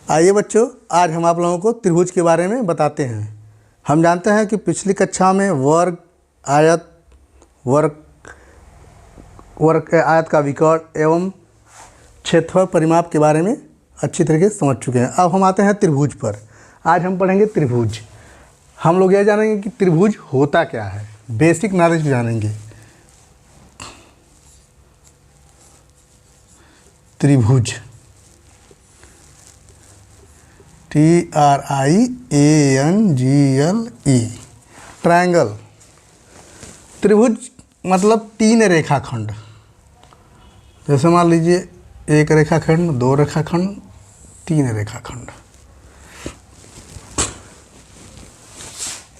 आइए बच्चों, आज हम आप लोगों को त्रिभुज के बारे में बताते हैं। हम जानते हैं कि पिछली कक्षा में वर्ग, आयत, आयत का विकर्ण एवं क्षेत्रफल परिमाप के बारे में अच्छी तरीके से समझ चुके हैं। अब हम आते हैं त्रिभुज पर। आज हम पढ़ेंगे त्रिभुज। हम लोग यह जानेंगे कि त्रिभुज होता क्या है, बेसिक नॉलेज जानेंगे। त्रिभुज TRIANGLE, ट्रायंगल। त्रिभुज मतलब तीन रेखाखंड। जैसे मान लीजिए एक रेखाखंड, दो रेखाखंड, तीन रेखाखंड।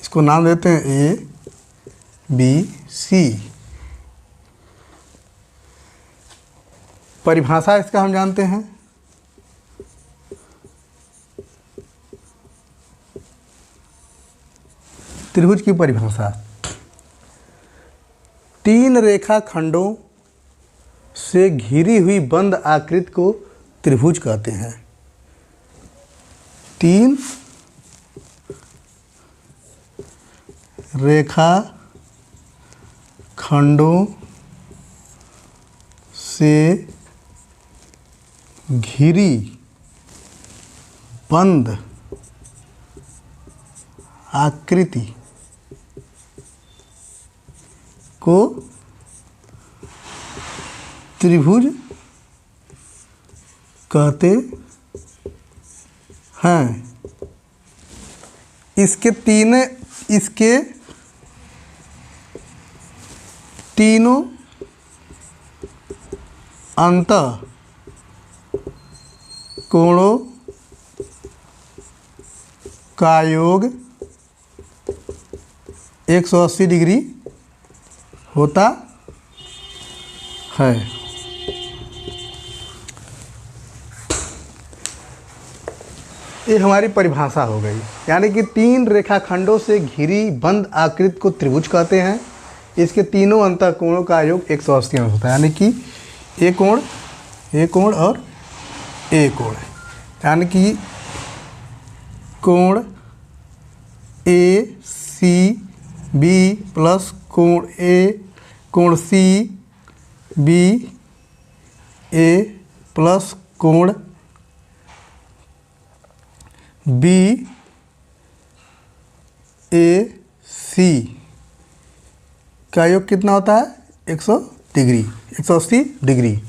इसको नाम देते हैं ABC। परिभाषा इसका हम जानते हैं। त्रिभुज की परिभाषा, तीन रेखाखंडों से घिरी हुई बंद आकृति को त्रिभुज कहते हैं। तीन रेखाखंडों से घिरी बंद आकृति को त्रिभुज कहते हैं। इसके तीनों अंतः कोणों का योग 180 डिग्री होता है। ये हमारी परिभाषा हो गई। यानी कि तीन रेखाखंडों से घिरी बंद आकृति को त्रिभुज कहते हैं। इसके तीनों अंतःकोणों का योग 180 अंश होता है। यानी कि एक कोण और एक कोण, यानी कि कोण ACB प्लस कोण CBA प्लस कोण BAC का योग कितना होता है? 180 डिग्री।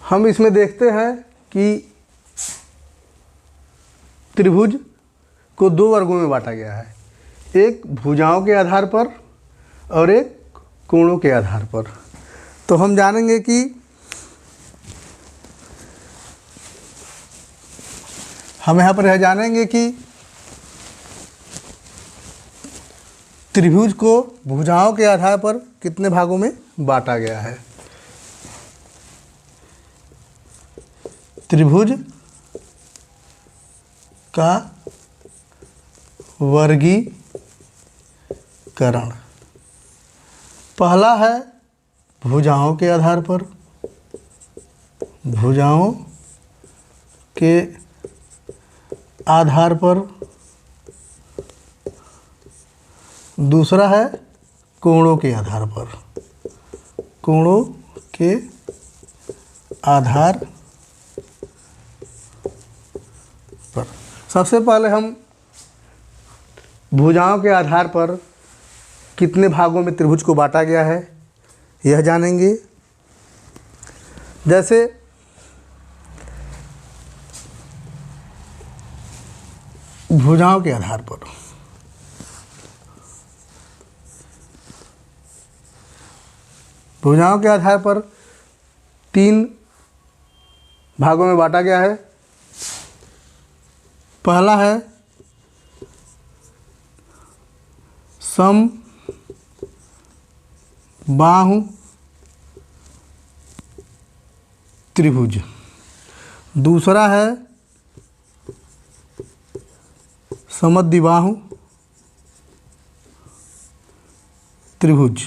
हम इसमें देखते हैं कि त्रिभुज को दो वर्गों में बांटा गया है, एक भुजाओं के आधार पर और एक कोणों के आधार पर। तो हम जानेंगे कि हम यहाँ पर यह जानेंगे कि त्रिभुज को भुजाओं के आधार पर कितने भागों में बांटा गया है। त्रिभुज का वर्गीकरण, पहला है भुजाओं के आधार पर, भुजाओं के आधार पर। दूसरा है कोणों के आधार पर, कोणों के आधार पर। सबसे पहले हम भुजाओं के आधार पर कितने भागों में त्रिभुज को बांटा गया है यह जानेंगे। जैसे भुजाओं के आधार पर तीन भागों में बांटा गया है। पहला है समबाहु त्रिभुज, दूसरा है समद्विबाहु त्रिभुज,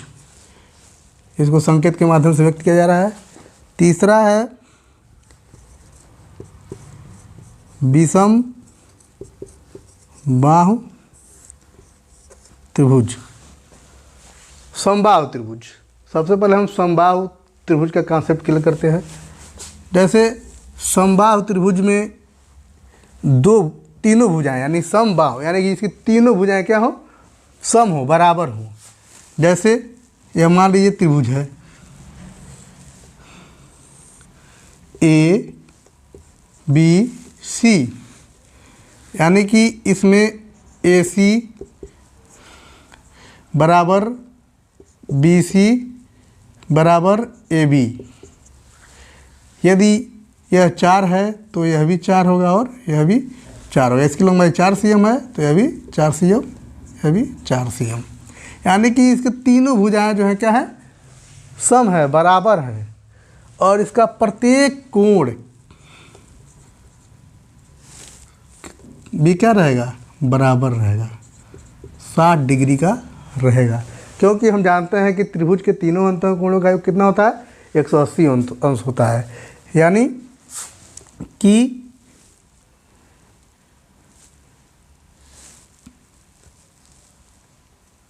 इसको संकेत के माध्यम से व्यक्त किया जा रहा है। तीसरा है विषम बाहु त्रिभुज, समबाहु त्रिभुज। सबसे पहले हम समबाहु त्रिभुज का कॉन्सेप्ट क्लियर करते हैं। जैसे समबाहु त्रिभुज में तीनों भुजाएं यानी समबाहु, यानी कि इसकी तीनों भुजाएं क्या हो, सम हो, बराबर हो। जैसे यह मान लीजिए त्रिभुज है ए बी सी, यानी कि इसमें ए सी बराबर बी सी बराबर ए बी। यदि यह 4 है तो यह भी 4 होगा और यह भी 4 होगा। इसकी लंबाई 4 cm है तो यह भी 4 cm, यह भी 4 cm। यानी कि इसके तीनों भुजाएं जो है क्या है, सम है, बराबर है। और इसका प्रत्येक कोण भी क्या रहेगा, बराबर रहेगा, 60 डिग्री का रहेगा। क्योंकि हम जानते हैं कि त्रिभुज के तीनों अंतःकोणों का योग कितना होता है, 180 अंश होता है। यानी कि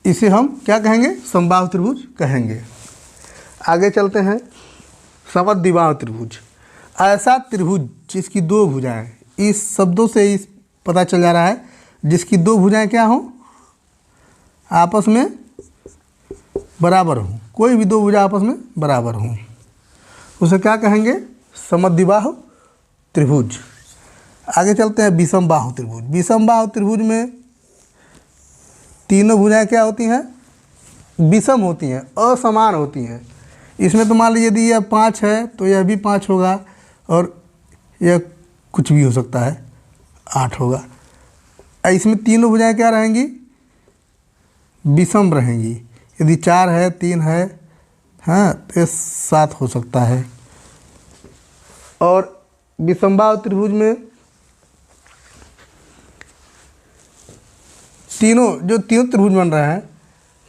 इसे हम क्या कहेंगे, समबाहु त्रिभुज कहेंगे। आगे चलते हैं, समद्विबाहु त्रिभुज। ऐसा त्रिभुज जिसकी दो भुजाएं, इस शब्दों से इस पता चल जा रहा है, जिसकी दो भुजाएं क्या हों, आपस में बराबर हों। कोई भी दो भुजा आपस में बराबर हों, उसे क्या कहेंगे, समद्विबाहु त्रिभुज। आगे चलते हैं विषम बाहु त्रिभुज। विषम बाहु त्रिभुज में तीनों भुजाएं क्या होती हैं, विषम होती हैं, असमान होती हैं। इसमें तो मान लीजिए यदि यह 5 है तो यह भी 5 होगा, और यह कुछ भी हो सकता है, 8 होगा। इसमें तीनों भुजाएं क्या रहेंगी, विषम रहेंगी। यदि 4 है, 3 है, हाँ, तो ये 7 हो सकता है। और विषमबाहु त्रिभुज में तीनों त्रिभुज बन रहे हैं,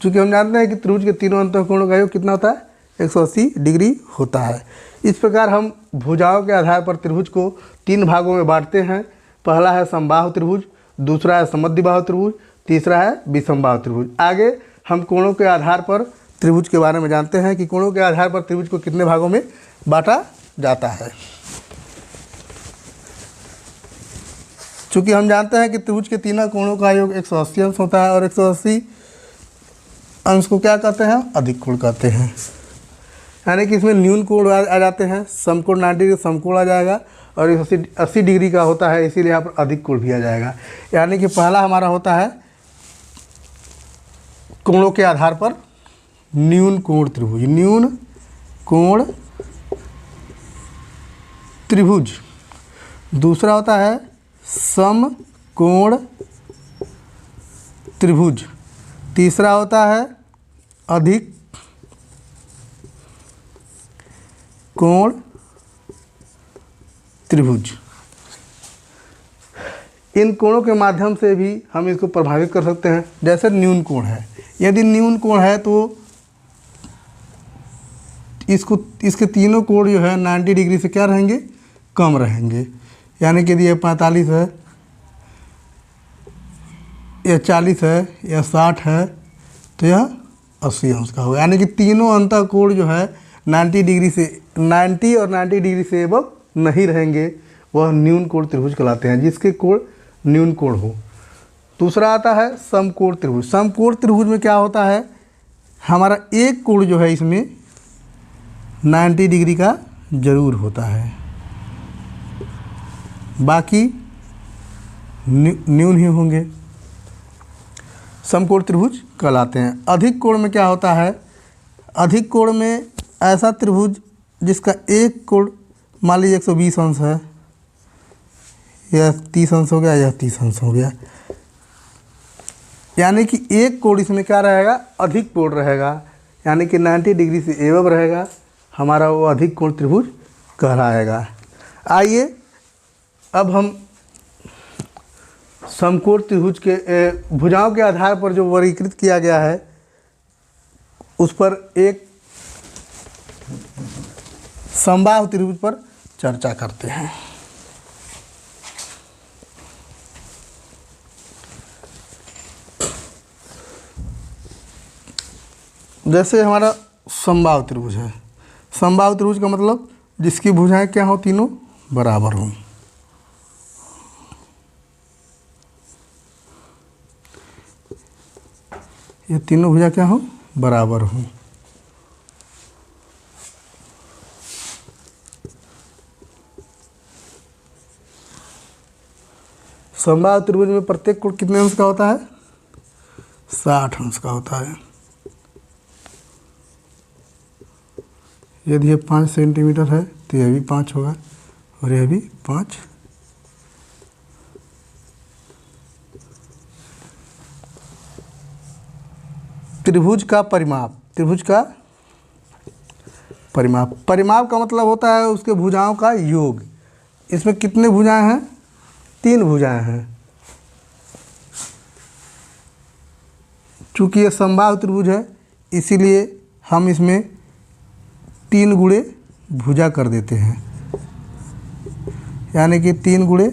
चूँकि हम जानते हैं कि त्रिभुज के तीनों अंतःकोणों का योग कितना होता है, 180 डिग्री होता है। इस प्रकार हम भुजाओं के आधार पर त्रिभुज को 3 भागों में बांटते हैं। पहला है समबाहु त्रिभुज, दूसरा है समद्विबाहु त्रिभुज, तीसरा है विषमबाहु त्रिभुज। आगे हम कोणों के आधार पर त्रिभुज के बारे में जानते हैं कि कोणों के आधार पर त्रिभुज को कितने भागों में बांटा जाता है। चूँकि हम जानते हैं कि त्रिभुज के तीनों कोणों का योग 180 अंश होता है, और 180 अंश को क्या कहते हैं, अधिक कोण कहते हैं। यानी कि इसमें न्यून कोण आ जाते हैं, समकोण 90 डिग्री समकोण आ जाएगा, और 80 डिग्री का होता है, इसीलिए यहाँ पर अधिक कोण भी आ जाएगा। यानी कि पहला हमारा होता है कोणों के आधार पर न्यून कोण त्रिभुज, न्यून कोण त्रिभुज। दूसरा होता है समकोण त्रिभुज। तीसरा होता है अधिक कोण त्रिभुज। इन कोणों के माध्यम से भी हम इसको प्रभावित कर सकते हैं। जैसे न्यून कोण है, यदि न्यून कोण है तो इसके तीनों कोण जो है 90 डिग्री से क्या रहेंगे, कम रहेंगे। यानी कि यदि यह 45 है, यह 40 है, यह 60 है, तो यह 80 अंश का होगा। यानी कि तीनों अंतःकोण जो है 90 डिग्री से 90 और 90 डिग्री से एबव नहीं रहेंगे, वह न्यून कोण त्रिभुज कहलाते हैं, जिसके कोण न्यून कोण हो। दूसरा आता है समकोण त्रिभुज। समकोण त्रिभुज में क्या होता है, हमारा एक कोण जो है इसमें 90 डिग्री का जरूर होता है, बाकी न्यून ही होंगे, समकोण त्रिभुज कहलाते हैं। अधिक कोण में क्या होता है, अधिक कोण में ऐसा त्रिभुज जिसका एक कोण मान लीजिए 120 अंश है, यह 30 अंश हो गया, यह 30 अंश हो गया। यानी कि एक कोण इसमें क्या रहेगा, अधिक कोण रहेगा, यानी कि 90 डिग्री से एबव रहेगा, हमारा वो अधिक कोण त्रिभुज कहलाएगा। आइए अब हम समकोण त्रिभुज के भुजाओं के आधार पर जो वर्गीकृत किया गया है, उस पर एक समबाहु त्रिभुज पर चर्चा करते हैं। जैसे हमारा समबाहु त्रिभुज है, समबाहु त्रिभुज का मतलब जिसकी भुजाएं क्या हो, तीनों बराबर हों। ये तीनों भुजा क्या हो, बराबर हों। समबाहु त्रिभुज में प्रत्येक कोण कितने अंश का होता है, 60 अंश का होता है। यदि ये 5 सेंटीमीटर है तो यह भी 5 होगा और यह भी 5। त्रिभुज का परिमाप, त्रिभुज का परिमाप, परिमाप का मतलब होता है उसके भुजाओं का योग। इसमें कितने भुजाएं हैं, 3 भुजाएं हैं। चूँकि ये समबाहु त्रिभुज है इसीलिए हम इसमें 3 गुणे भुजा कर देते हैं, यानी कि 3 गुणे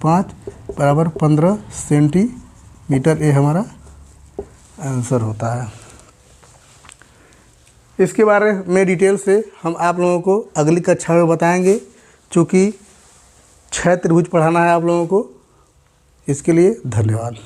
5 बराबर 15 सेंटीमीटर। ये हमारा आंसर होता है। इसके बारे में डिटेल से हम आप लोगों को अगली कक्षा में बताएंगे, चूँकि 6 त्रिभुज पढ़ाना है आप लोगों को। इसके लिए धन्यवाद।